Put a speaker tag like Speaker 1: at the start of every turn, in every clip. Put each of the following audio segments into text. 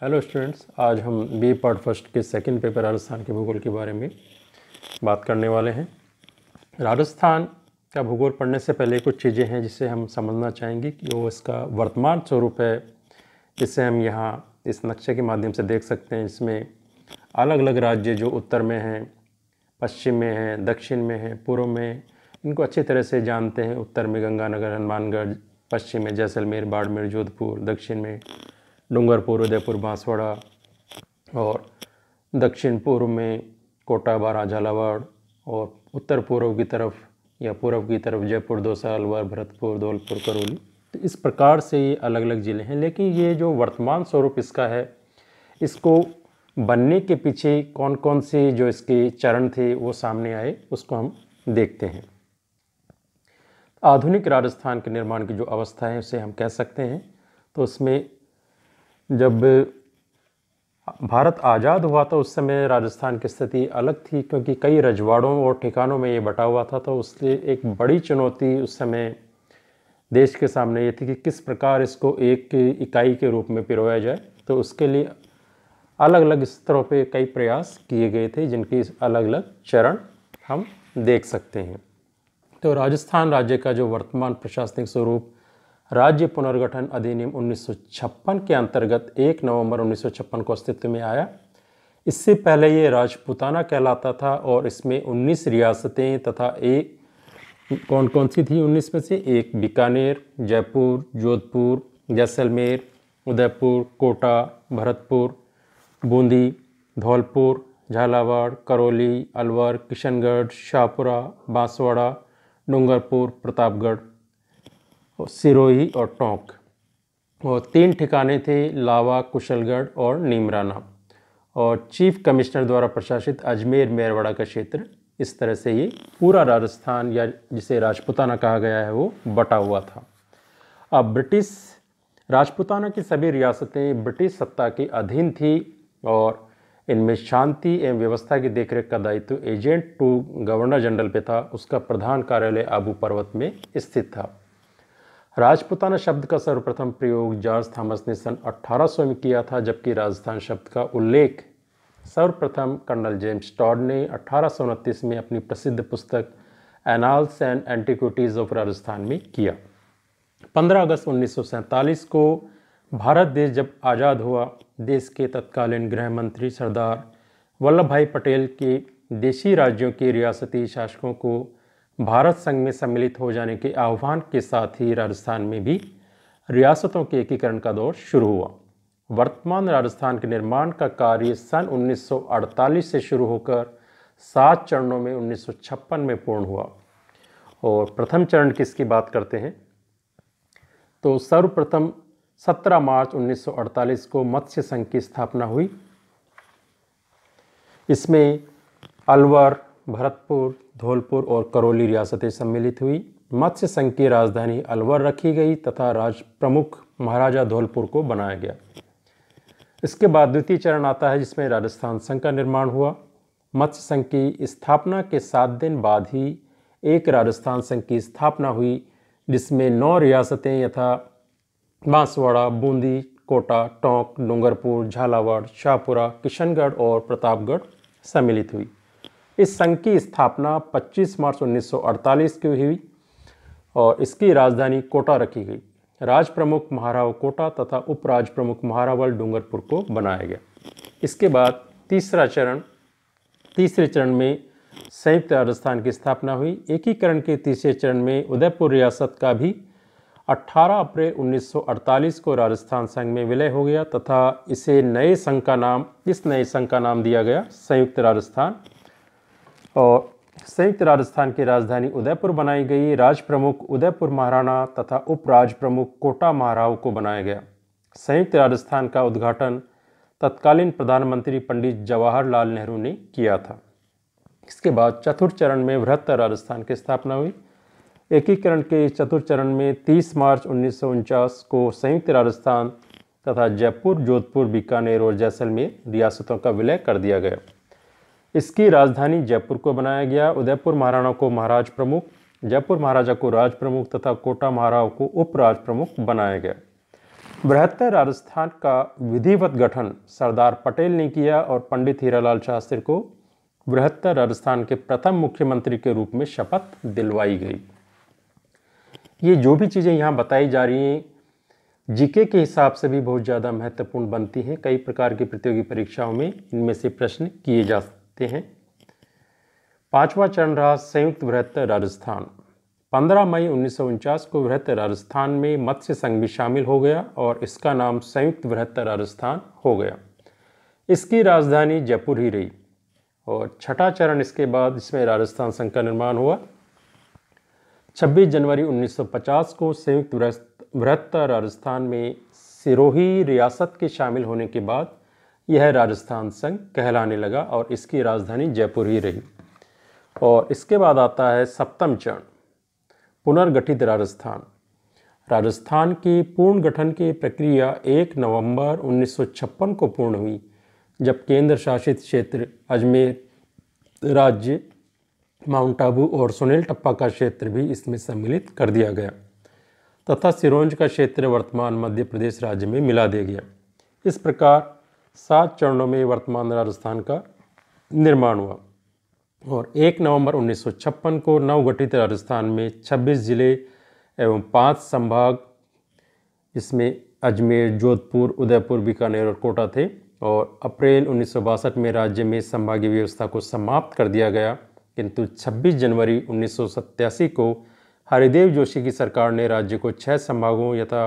Speaker 1: Hello students, आज हम B part first के सेकंड पेपर राजस्थान के भूगोल के बारे में बात करने वाले हैं। राजस्थान का भूगोल पढ़ने से पहले कुछ चीज़ें हैं जिसे हम समझना चाहेंगे कि वो इसका वर्तमान स्वरूप है। जिसे हम यहाँ इस नक्शे के माध्यम से देख सकते हैं। इसमें अलग अलग राज्य जो उत्तर में हैं, पश्चिम में हैं, दक्षिण में हैं, पूर्व में, इनको अच्छी तरह से जानते हैं। उत्तर में गंगानगर, हनुमानगढ़, पश्चिम में जैसलमेर, बाड़मेर, जोधपुर, दक्षिण में डूंगरपुर, उदयपुर, बांसवाड़ा और दक्षिण पूर्व में कोटा, बारां, झालावाड़ और उत्तर पूर्व की तरफ या पूर्व की तरफ जयपुर, दौसा, अलवर, भरतपुर, धौलपुर, करौली। तो इस प्रकार से ये अलग अलग ज़िले हैं। लेकिन ये जो वर्तमान स्वरूप इसका है, इसको बनने के पीछे कौन कौन से जो इसके चरण थे वो सामने आए, उसको हम देखते हैं। आधुनिक राजस्थान के निर्माण की जो अवस्था है उसे हम कह सकते हैं। तो उसमें जब भारत आज़ाद हुआ था उस समय राजस्थान की स्थिति अलग थी, क्योंकि कई रजवाड़ों और ठिकानों में ये बटा हुआ था। तो उससे एक बड़ी चुनौती उस समय देश के सामने ये थी कि किस प्रकार इसको एक इकाई के रूप में पिरोया जाए। तो उसके लिए अलग अलग स्तरों पे कई प्रयास किए गए थे, जिनकी अलग अलग चरण हम देख सकते हैं। तो राजस्थान राज्य का जो वर्तमान प्रशासनिक स्वरूप राज्य पुनर्गठन अधिनियम 1956 के अंतर्गत 1 नवंबर 1956 को अस्तित्व में आया। इससे पहले ये राजपूताना कहलाता था और इसमें 19 रियासतें तथा कौन कौन सी थी 19 में से? एक बीकानेर, जयपुर, जोधपुर, जैसलमेर, उदयपुर, कोटा, भरतपुर, बूंदी, धौलपुर, झालावाड़, करौली, अलवर, किशनगढ़, शाहपुरा, बांसवाड़ा, डूंगरपुर, प्रतापगढ़, सिरोही और टोंक। और 3 ठिकाने थे, लावा, कुशलगढ़ और नीमराना। और चीफ कमिश्नर द्वारा प्रशासित अजमेर, मेरवाड़ा का क्षेत्र। इस तरह से ये पूरा राजस्थान, या जिसे राजपूताना कहा गया है, वो बटा हुआ था। अब ब्रिटिश राजपूताना की सभी रियासतें ब्रिटिश सत्ता के अधीन थी और इनमें शांति एवं व्यवस्था की देखरेख का दायित्व एजेंट टू गवर्नर जनरल पे था। उसका प्रधान कार्यालय आबू पर्वत में स्थित था। राजपूताना शब्द का सर्वप्रथम प्रयोग जॉर्ज थॉमस ने सन 1800 में किया था, जबकि राजस्थान शब्द का उल्लेख सर्वप्रथम कर्नल जेम्स टॉड ने 1829 में अपनी प्रसिद्ध पुस्तक annals and antiquities of Rajasthan में किया। 15 अगस्त 1947 को भारत देश जब आज़ाद हुआ, देश के तत्कालीन गृह मंत्री सरदार वल्लभ भाई पटेल के देशी राज्यों के रियासती शासकों को भारत संघ में सम्मिलित हो जाने के आह्वान के साथ ही राजस्थान में भी रियासतों के एकीकरण का दौर शुरू हुआ। वर्तमान राजस्थान के निर्माण का कार्य सन 1948 से शुरू होकर 7 चरणों में 1956 में पूर्ण हुआ। और प्रथम चरण किसकी बात करते हैं? तो सर्वप्रथम 17 मार्च 1948 को मत्स्य संघ की स्थापना हुई। इसमें अलवर, भरतपुर, धौलपुर और करौली रियासतें सम्मिलित हुई। मत्स्य संघ की राजधानी अलवर रखी गई तथा राज प्रमुख महाराजा धौलपुर को बनाया गया। इसके बाद द्वितीय चरण आता है, जिसमें राजस्थान संघ का निर्माण हुआ। मत्स्य संघ की स्थापना के 7 दिन बाद ही एक राजस्थान संघ की स्थापना हुई, जिसमें 9 रियासतें यथा बांसवाड़ा, बूंदी, कोटा, टोंक, डूंगरपुर, झालावाड़, शाहपुरा, किशनगढ़ और प्रतापगढ़ सम्मिलित हुई। इस संघ की स्थापना 25 मार्च 1948 को हुई और इसकी राजधानी कोटा रखी गई। राज प्रमुख महाराव कोटा तथा उपराज प्रमुख महारावल डूंगरपुर को बनाया गया। इसके बाद तीसरे चरण में संयुक्त राजस्थान की स्थापना हुई। एकीकरण के तीसरे चरण में उदयपुर रियासत का भी 18 अप्रैल 1948 को राजस्थान संघ में विलय हो गया तथा इस नए संघ का नाम दिया गया संयुक्त राजस्थान। और संयुक्त राजस्थान की राजधानी उदयपुर बनाई गई। राज प्रमुख उदयपुर महाराणा तथा उपराज प्रमुख कोटा महाराव को बनाया गया। संयुक्त राजस्थान का उद्घाटन तत्कालीन प्रधानमंत्री पंडित जवाहरलाल नेहरू ने किया था। इसके बाद चतुर्थ चरण में बृहत्तर राजस्थान की स्थापना हुई। एकीकरण के चतुर्थ चरण में 30 मार्च 1949 को संयुक्त राजस्थान तथा जयपुर, जोधपुर, बीकानेर और जैसलमेर रियासतों का विलय कर दिया गया। इसकी राजधानी जयपुर को बनाया गया। उदयपुर महाराणा को महाराज प्रमुख, जयपुर महाराजा को राज प्रमुख तथा कोटा महाराव को उपराज प्रमुख बनाया गया। बृहत्तर राजस्थान का विधिवत गठन सरदार पटेल ने किया और पंडित हीरालाल शास्त्री को बृहत्तर राजस्थान के प्रथम मुख्यमंत्री के रूप में शपथ दिलवाई गई। ये जो भी चीज़ें यहाँ बताई जा रही हैं जीके के हिसाब से भी बहुत ज़्यादा महत्वपूर्ण बनती हैं। कई प्रकार की प्रतियोगी परीक्षाओं में इनमें से प्रश्न किए जाते हैं। पांचवा चरण रहा संयुक्त बृहत्तर राजस्थान। 15 मई 1949 को बृहत्तर राजस्थान में मत्स्य संघ भी शामिल हो गया और इसका नाम संयुक्त बृहत्तर राजस्थान हो गया। इसकी राजधानी जयपुर ही रही और छठा चरण इसके बाद इसमें राजस्थान संघ का निर्माण हुआ। 26 जनवरी 1950 को संयुक्त बृहत्तर राजस्थान में सिरोही रियासत के शामिल होने के बाद यह राजस्थान संघ कहलाने लगा और इसकी राजधानी जयपुर ही रही। और इसके बाद आता है सप्तम चरण पुनर्गठित राजस्थान। राजस्थान की पूर्ण गठन की प्रक्रिया 1 नवंबर 1956 को पूर्ण हुई, जब केंद्र शासित क्षेत्र अजमेर राज्य, माउंट आबू और सुनील टप्पा का क्षेत्र भी इसमें सम्मिलित कर दिया गया तथा सिरोंज का क्षेत्र वर्तमान मध्य प्रदेश राज्य में मिला दिया गया। इस प्रकार 7 चरणों में वर्तमान राजस्थान का निर्माण हुआ और 1 नवंबर 1956 को नवगठित राजस्थान में 26 जिले एवं 5 संभाग, इसमें अजमेर, जोधपुर, उदयपुर, बीकानेर और कोटा थे। और अप्रैल 1962 में राज्य में संभागीय व्यवस्था को समाप्त कर दिया गया, किंतु 26 जनवरी 1987 को हरिदेव जोशी की सरकार ने राज्य को 6 संभागों यथा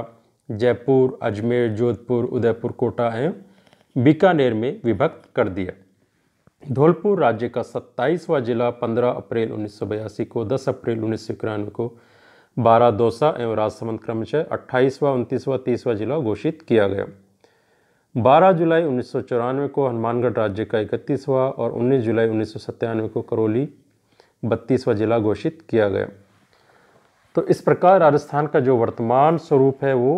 Speaker 1: जयपुर, अजमेर, जोधपुर, उदयपुर, कोटा एवं बीकानेर में विभक्त कर दिया। धौलपुर राज्य का 27वां जिला 15 अप्रैल 1982 को, 10 अप्रैल 1991 को बारा, दौसा एवं राजसमंद क्रमशः 28वां, 29वां, 30वां जिला घोषित किया गया। 12 जुलाई 1994 को हनुमानगढ़ राज्य का 31वां और 19 जुलाई 1997 को करौली 32वां जिला घोषित किया गया। तो इस प्रकार राजस्थान का जो वर्तमान स्वरूप है वो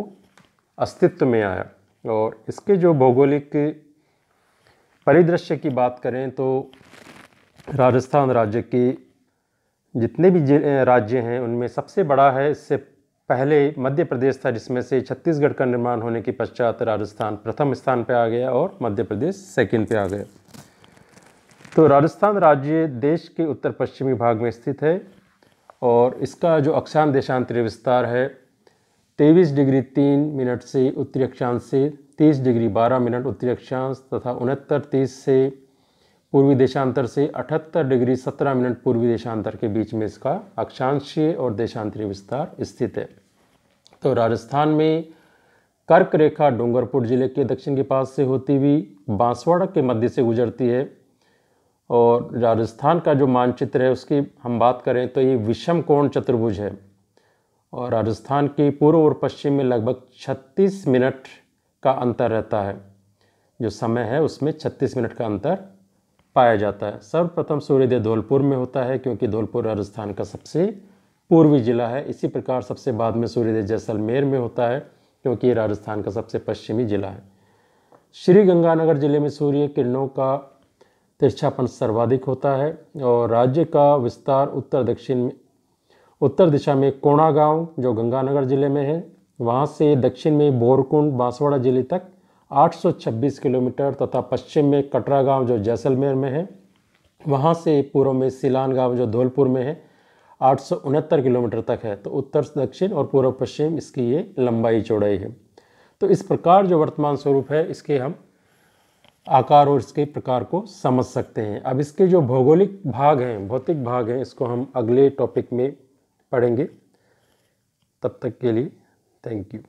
Speaker 1: अस्तित्व में आया। और इसके जो भौगोलिक परिदृश्य की बात करें तो राजस्थान राज्य के जितने भी राज्य हैं उनमें सबसे बड़ा है। इससे पहले मध्य प्रदेश था, जिसमें से छत्तीसगढ़ का निर्माण होने के पश्चात राजस्थान प्रथम स्थान पर आ गया और मध्य प्रदेश सेकंड पे आ गया। तो राजस्थान राज्य देश के उत्तर पश्चिमी भाग में स्थित है और इसका जो अक्षांश देशांतरीय विस्तार है 23 डिग्री 3 मिनट से उत्तरी अक्षांश से 30 डिग्री 12 मिनट उत्तरी अक्षांश तथा 69-30 से पूर्वी देशांतर से 78 डिग्री 17 मिनट पूर्वी देशांतर के बीच में इसका अक्षांशीय और देशांतरीय विस्तार स्थित है। तो राजस्थान में कर्क रेखा डूंगरपुर जिले के दक्षिण के पास से होती हुई बांसवाड़ा के मध्य से गुजरती है। और राजस्थान का जो मानचित्र है उसकी हम बात करें तो ये विषम कोण चतुर्भुज है और राजस्थान के पूर्व और पश्चिम में लगभग 36 मिनट का अंतर रहता है। जो समय है उसमें 36 मिनट का अंतर पाया जाता है। सर्वप्रथम सूर्योदय धौलपुर में होता है क्योंकि धौलपुर राजस्थान का सबसे पूर्वी जिला है। इसी प्रकार सबसे बाद में सूर्योदय जैसलमेर में होता है क्योंकि ये राजस्थान का सबसे पश्चिमी जिला है। श्री गंगानगर जिले में सूर्य किरणों का तिरछापन सर्वाधिक होता है और राज्य का विस्तार उत्तर दिशा में कोणा गांव जो गंगानगर जिले में है, वहाँ से दक्षिण में बोरकुंड बांसवाड़ा जिले तक 826 किलोमीटर तथा पश्चिम में कटरा गांव जो जैसलमेर में है, वहाँ से पूर्व में सिलान गांव जो धौलपुर में है 869 किलोमीटर तक है। तो उत्तर दक्षिण और पूर्व पश्चिम इसकी ये लंबाई चौड़ाई है। तो इस प्रकार जो वर्तमान स्वरूप है इसके हम आकार और इसके प्रकार को समझ सकते हैं। अब इसके जो भौगोलिक भाग हैं, भौतिक भाग हैं, इसको हम अगले टॉपिक में पढ़ेंगे। तब तक के लिए थैंक यू।